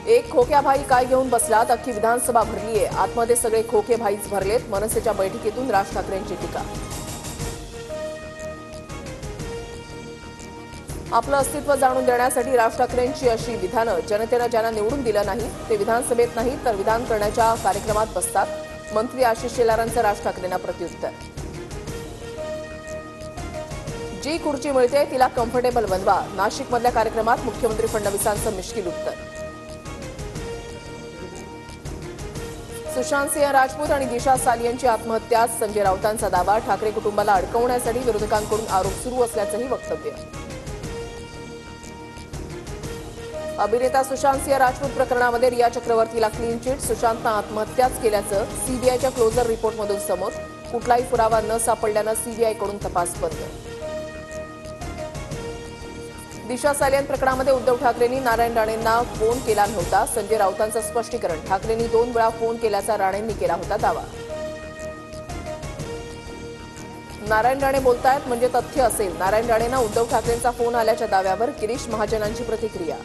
एक खोक्या भाई काय घेऊन बसलात, अख्खी विधानसभा भरलीये. आतमध्ये सगळे खोके भाईच भरलेत. मनसेच्या बैठकीतून राज ठाकरेंची टीका. आपलं अस्तित्व जाणून देण्यासाठी राज ठाकरेंची अशी विधानं. जनतेनं ज्यांना निवडून दिलं नाही ते विधानसभेत नाही तर विधान करण्याच्या कार्यक्रमात बसतात. मंत्री आशिष शेलारांचं राज ठाकरेंना प्रत्युत्तर. जी खुर्ची मिळते तिला कम्फर्टेबल बनवा. नाशिकमधल्या कार्यक्रमात मुख्यमंत्री फडणवीसांचं मिश्किल उत्तर. सुशांत सिंह राजपूत आणि दिशा सालियनची आत्महत्या, संजय राऊतांचा दावा. ठाकरे कुटुंबाला अडकवण्यासाठी विरोधकांकडून आरोप सुरू असल्याचंही वक्तव्य. अभिनेता सुशांत सिंह राजपूत प्रकरणामध्ये रिया चक्रवर्तीला क्लीन चिट. सुशांतनं आत्महत्याच केल्याचं सीबीआयच्या क्लोजर रिपोर्टमधून समोर. कुठलाही पुरावा न सापडल्यानं सीबीआयकडून तपास बंद. दिशा सालियन प्रकरणामध्ये उद्धव ठाकरेंनी नारायण राणेंना फोन केला नव्हता. संजय राऊतांचं स्पष्टीकरण. ठाकरेंनी 2 वेळा फोन केल्याचा राणेंनी केला होता दावा. नारायण राणे बोलतायत म्हणजे तथ्य असेल. नारायण राणेंना उद्धव ठाकरेंचा फोन आल्याच्या दाव्यावर गिरीश महाजनांची प्रतिक्रिया.